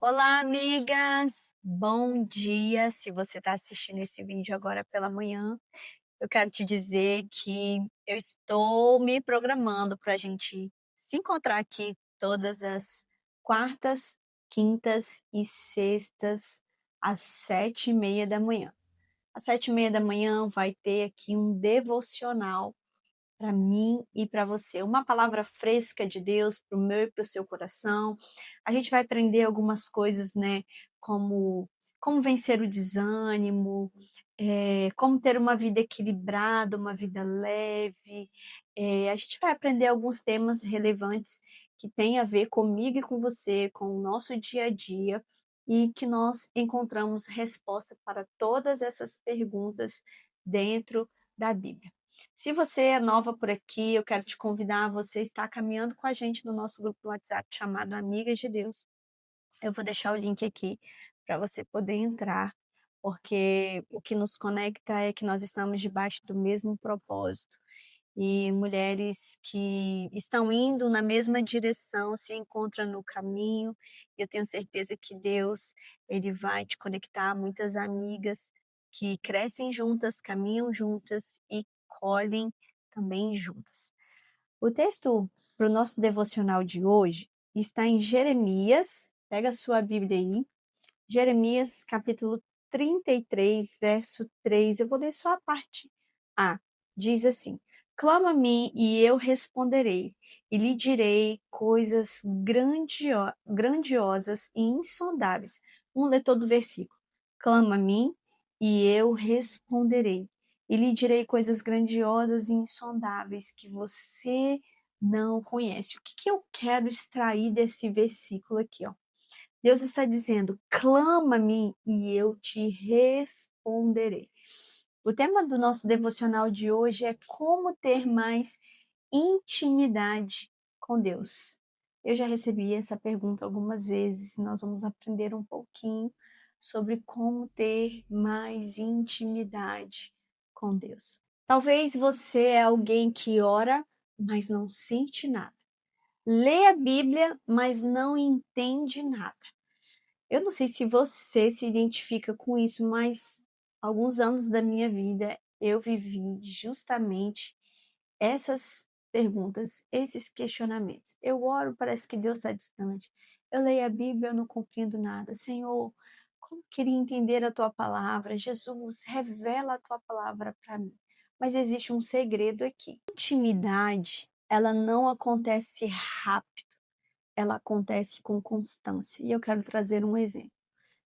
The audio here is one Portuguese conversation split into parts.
Olá, amigas! Bom dia! Se você está assistindo esse vídeo agora pela manhã, eu quero te dizer que eu estou me programando para a gente se encontrar aqui todas as quartas, quintas e sextas, às 7h30 da manhã. Às 7h30 da manhã vai ter aqui um devocional para mim e para você. Uma palavra fresca de Deus para o meu e para o seu coração. A gente vai aprender algumas coisas, né? Como vencer o desânimo, como ter uma vida equilibrada, uma vida leve. A gente vai aprender alguns temas relevantes que têm a ver comigo e com você, com o nosso dia a dia, e que nós encontramos resposta para todas essas perguntas dentro da Bíblia. Se você é nova por aqui, eu quero te convidar a você estar caminhando com a gente no nosso grupo do WhatsApp chamado Amigas de Deus. Eu vou deixar o link aqui para você poder entrar, porque o que nos conecta é que nós estamos debaixo do mesmo propósito. E mulheres que estão indo na mesma direção se encontram no caminho. Eu tenho certeza que Deus, ele vai te conectar a muitas amigas que crescem juntas, caminham juntas e colhem também juntas. O texto para o nosso devocional de hoje está em Jeremias, pega a sua Bíblia aí, Jeremias capítulo 33, verso 3. Eu vou ler só a parte A. Diz assim: Clama a mim e eu responderei, e lhe direi coisas grandiosas e insondáveis. Vamos ler todo o versículo. Clama a mim e eu responderei, e lhe direi coisas grandiosas e insondáveis que você não conhece. O que eu quero extrair desse versículo aqui, ó? Deus está dizendo: clama-me e eu te responderei. O tema do nosso devocional de hoje é como ter mais intimidade com Deus. Eu já recebi essa pergunta algumas vezes e nós vamos aprender um pouquinho sobre como ter mais intimidade com Deus. Talvez você é alguém que ora, mas não sente nada. Lê a Bíblia, mas não entende nada. Eu não sei se você se identifica com isso, mas alguns anos da minha vida eu vivi justamente essas perguntas, esses questionamentos. Eu oro, parece que Deus está distante. Eu leio a Bíblia, eu não compreendo nada. Senhor, como queria entender a tua palavra? Jesus, revela a tua palavra para mim. Mas existe um segredo aqui. Intimidade, ela não acontece rápido, ela acontece com constância. E eu quero trazer um exemplo.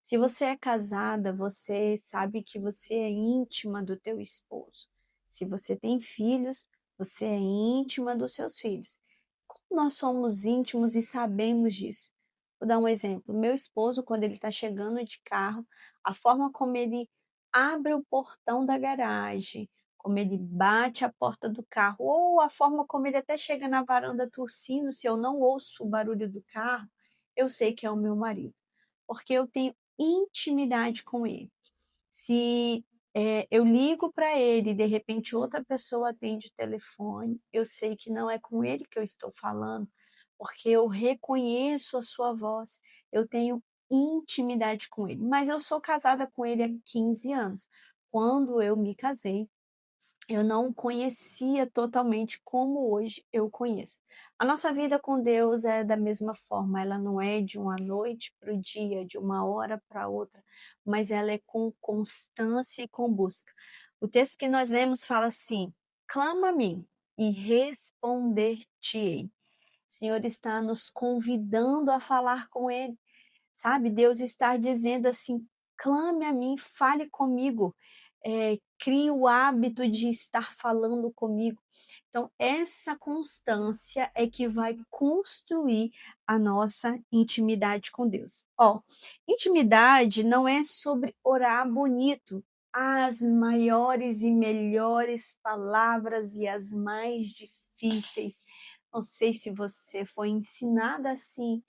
Se você é casada, você sabe que você é íntima do teu esposo. Se você tem filhos, você é íntima dos seus filhos. Como nós somos íntimos e sabemos disso? Vou dar um exemplo. Meu esposo, quando ele está chegando de carro, a forma como ele abre o portão da garagem, como ele bate a porta do carro, ou a forma como ele até chega na varanda tossindo, se eu não ouço o barulho do carro, eu sei que é o meu marido. Porque eu tenho intimidade com ele. Se eu ligo para ele e de repente outra pessoa atende o telefone, eu sei que não é com ele que eu estou falando, porque eu reconheço a sua voz, eu tenho intimidade com ele. Mas eu sou casada com ele há 15 anos. Quando eu me casei, eu não conhecia totalmente como hoje eu conheço. A nossa vida com Deus é da mesma forma, ela não é de uma noite para o dia, de uma hora para outra, mas ela é com constância e com busca. O texto que nós lemos fala assim: clama a mim e responder-te-ei. O Senhor está nos convidando a falar com Ele, sabe? Deus está dizendo assim: clame a mim, fale comigo, crie o hábito de estar falando comigo. Então, essa constância é que vai construir a nossa intimidade com Deus. Ó, intimidade não é sobre orar bonito, as maiores e melhores palavras e as mais difíceis. Não sei se você foi ensinada assim,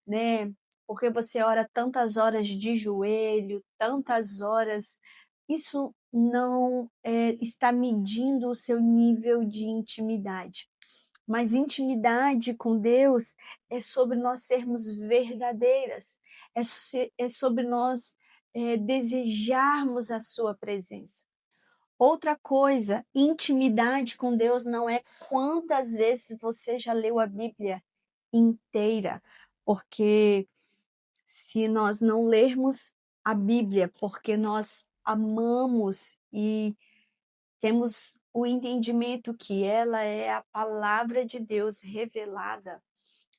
né? Porque você ora tantas horas de joelho, tantas horas, isso não está medindo o seu nível de intimidade. Mas intimidade com Deus é sobre nós sermos verdadeiras, é sobre nós desejarmos a sua presença. Outra coisa, intimidade com Deus não é quantas vezes você já leu a Bíblia inteira, porque se nós não lermos a Bíblia, porque nós amamos e temos o entendimento que ela é a palavra de Deus revelada,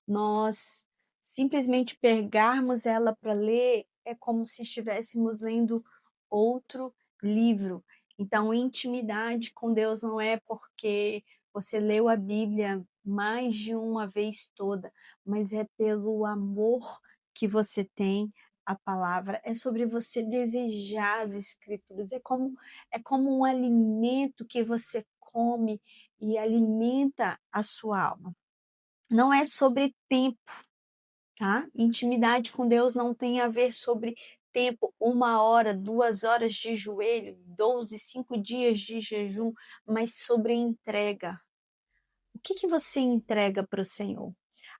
nós simplesmente pegarmos ela para ler é como se estivéssemos lendo outro livro. Então, intimidade com Deus não é porque você leu a Bíblia mais de uma vez toda, mas é pelo amor que você tem à palavra, é sobre você desejar as escrituras, é como um alimento que você come e alimenta a sua alma. Não é sobre tempo, tá? Intimidade com Deus não tem a ver sobre tempo, 1 hora, 2 horas de joelho, 12, 5 dias de jejum, mas sobre entrega. O que você entrega para o Senhor?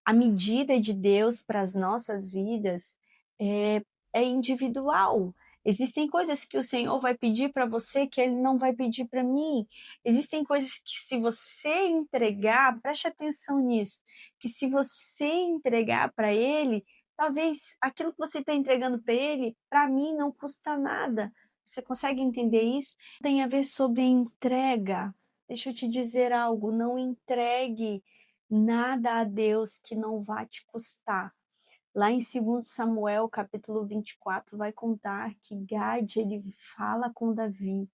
A medida de Deus para as nossas vidas é individual. Existem coisas que o Senhor vai pedir para você que Ele não vai pedir para mim. Existem coisas que, se você entregar, preste atenção nisso, que se você entregar para Ele, talvez aquilo que você está entregando para Ele, para mim não custa nada. Você consegue entender isso? Tem a ver sobre entrega. Deixa eu te dizer algo, não entregue nada a Deus que não vá te custar. Lá em 2 Samuel, capítulo 24, vai contar que Gade, ele fala com Davi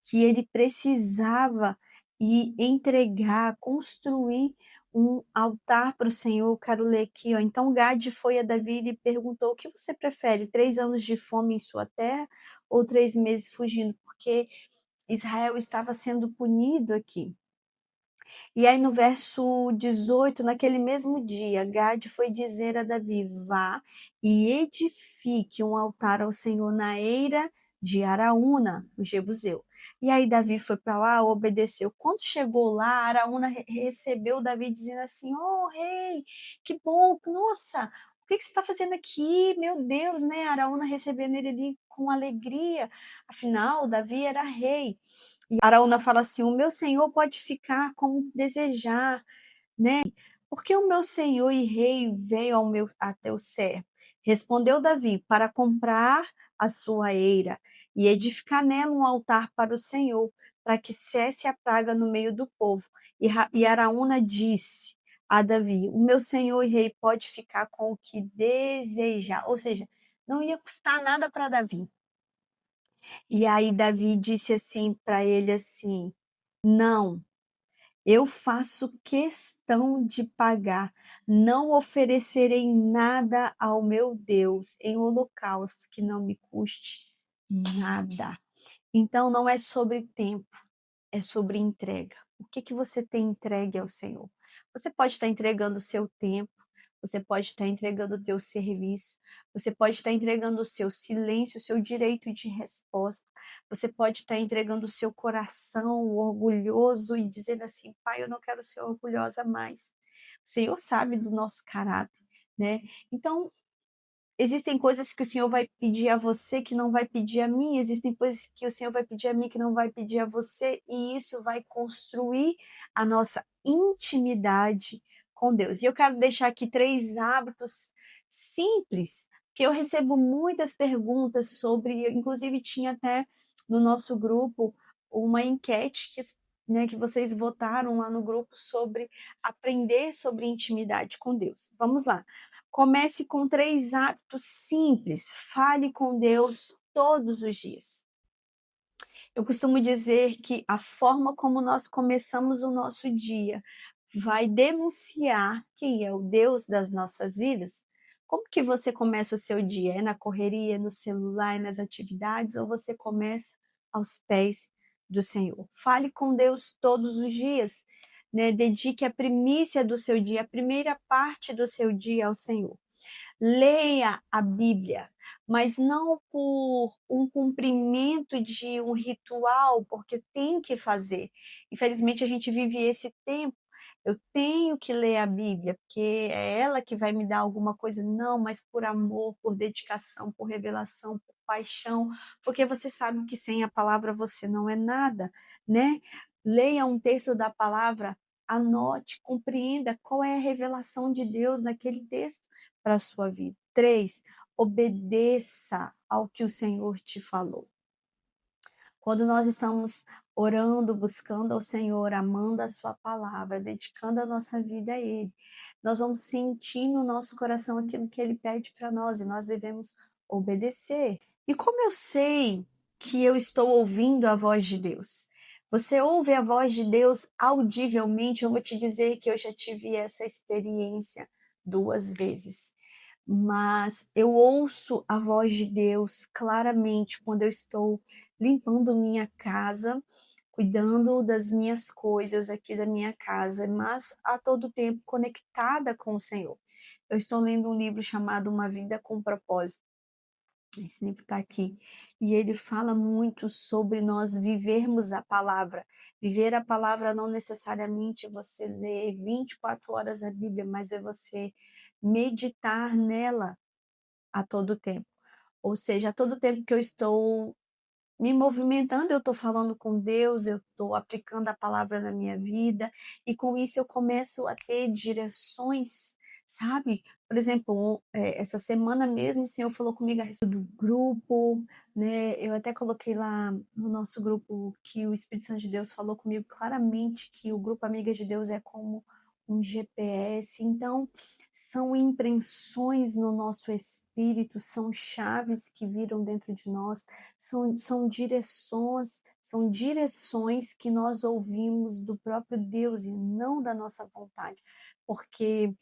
que ele precisava entregar, construir um altar para o Senhor. Eu quero ler aqui, ó. Então Gade foi a Davi e lhe perguntou: o que você prefere, 3 anos de fome em sua terra ou 3 meses fugindo? Porque Israel estava sendo punido aqui. E aí no verso 18, naquele mesmo dia, Gade foi dizer a Davi: vá e edifique um altar ao Senhor na eira de Araúna, o Jebuseu. E aí Davi foi para lá, obedeceu. Quando chegou lá, Araúna recebeu Davi dizendo assim: oh, rei, que bom, nossa, o que você está fazendo aqui? Meu Deus, né? Araúna recebendo ele ali com alegria. Afinal, Davi era rei. E Araúna fala assim: o meu senhor pode ficar como desejar, né? Porque o meu senhor e rei veio até o servo. Respondeu Davi: para comprar a sua eira e edificar nela um altar para o Senhor, para que cesse a praga no meio do povo. E Araúna disse a Davi: o meu senhor e rei pode ficar com o que desejar. Ou seja, não ia custar nada para Davi. E aí Davi disse assim para ele assim: não, eu faço questão de pagar, não oferecerei nada ao meu Deus em holocausto que não me custe nada. Então não é sobre tempo, é sobre entrega. O que você tem entregue ao Senhor? Você pode estar entregando o seu tempo, você pode estar entregando o teu serviço, você pode estar entregando o seu silêncio, o seu direito de resposta, você pode estar entregando o seu coração orgulhoso e dizendo assim: pai, eu não quero ser orgulhosa mais. O Senhor sabe do nosso caráter, né? Então, existem coisas que o Senhor vai pedir a você que não vai pedir a mim, existem coisas que o Senhor vai pedir a mim que não vai pedir a você, e isso vai construir a nossa intimidade com Deus. E eu quero deixar aqui 3 hábitos simples, que eu recebo muitas perguntas sobre, inclusive tinha até no nosso grupo uma enquete que vocês votaram lá no grupo sobre aprender sobre intimidade com Deus. Vamos lá. Comece com 3 hábitos simples. Fale com Deus todos os dias. Eu costumo dizer que a forma como nós começamos o nosso dia vai denunciar quem é o Deus das nossas vidas. Como que você começa o seu dia? É na correria, no celular, nas atividades, ou você começa aos pés do Senhor? Fale com Deus todos os dias, né? Dedique a primícia do seu dia, a primeira parte do seu dia ao Senhor. Leia a Bíblia, mas não por um cumprimento de um ritual, porque tem que fazer. Infelizmente, a gente vive esse tempo eu tenho que ler a Bíblia, porque é ela que vai me dar alguma coisa. Não, mas por amor, por dedicação, por revelação, por paixão, porque você sabe que sem a palavra você não é nada, né? Leia um texto da palavra, anote, compreenda qual é a revelação de Deus naquele texto para a sua vida. 3, obedeça ao que o Senhor te falou. Quando nós estamos orando, buscando ao Senhor, amando a sua palavra, dedicando a nossa vida a Ele, nós vamos sentir no nosso coração aquilo que Ele pede para nós e nós devemos obedecer. E como eu sei que eu estou ouvindo a voz de Deus? Você ouve a voz de Deus audivelmente? Eu vou te dizer que eu já tive essa experiência 2 vezes. Mas eu ouço a voz de Deus claramente quando eu estou limpando minha casa, cuidando das minhas coisas aqui da minha casa, mas a todo tempo conectada com o Senhor. Eu estou lendo um livro chamado Uma Vida com Propósito. Esse livro está aqui. E ele fala muito sobre nós vivermos a palavra. Viver a palavra não necessariamente você ler 24 horas a Bíblia, mas é você meditar nela a todo tempo. Ou seja, a todo tempo que eu estou me movimentando, eu estou falando com Deus, eu estou aplicando a palavra na minha vida, e com isso eu começo a ter direções, sabe? Por exemplo, essa semana mesmo o Senhor falou comigo a respeito do grupo, né? Eu até coloquei lá no nosso grupo que o Espírito Santo de Deus falou comigo claramente que o grupo Amigas de Deus é como um GPS. Então, são impressões no nosso espírito, são chaves que viram dentro de nós, são direções que nós ouvimos do próprio Deus e não da nossa vontade, porque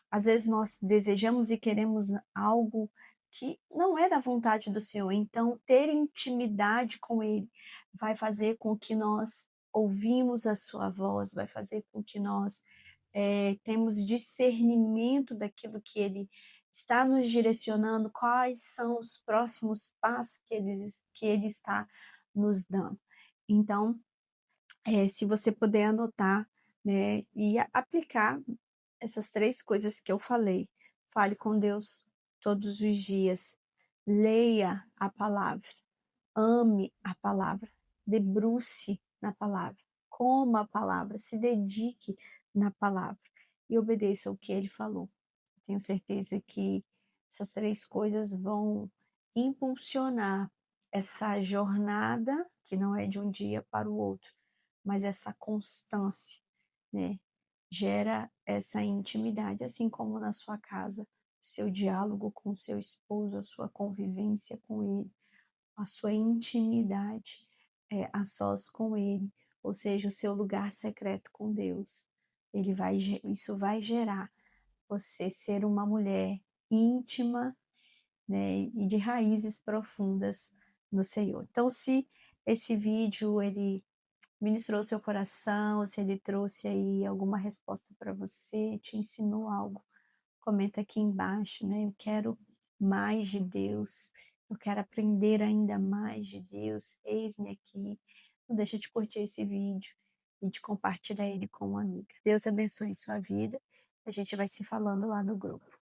às vezes nós desejamos e queremos algo que não é da vontade do Senhor. Então, ter intimidade com Ele vai fazer com que nós ouvimos a sua voz, vai fazer com que nós temos discernimento daquilo que Ele está nos direcionando, quais são os próximos passos que ele está nos dando. Então, se você puder anotar, né, e aplicar essas 3 coisas que eu falei, fale com Deus todos os dias, leia a palavra, ame a palavra, debruce na palavra, coma a palavra, se dedique na palavra e obedeça o que ele falou. Tenho certeza que essas 3 coisas vão impulsionar essa jornada, que não é de um dia para o outro, mas essa constância, né? Gera essa intimidade, assim como na sua casa, o seu diálogo com o seu esposo, a sua convivência com ele, a sua intimidade a sós com ele, ou seja, o seu lugar secreto com Deus. Isso vai gerar você ser uma mulher íntima, né, e de raízes profundas no Senhor. Então, se esse vídeo ele ministrou seu coração, se ele trouxe aí alguma resposta para você, te ensinou algo, comenta aqui embaixo, né? Eu quero mais de Deus, eu quero aprender ainda mais de Deus, eis-me aqui. Não deixa de curtir esse vídeo e de compartilhar ele com uma amiga. Deus abençoe sua vida. A gente vai se falando lá no grupo.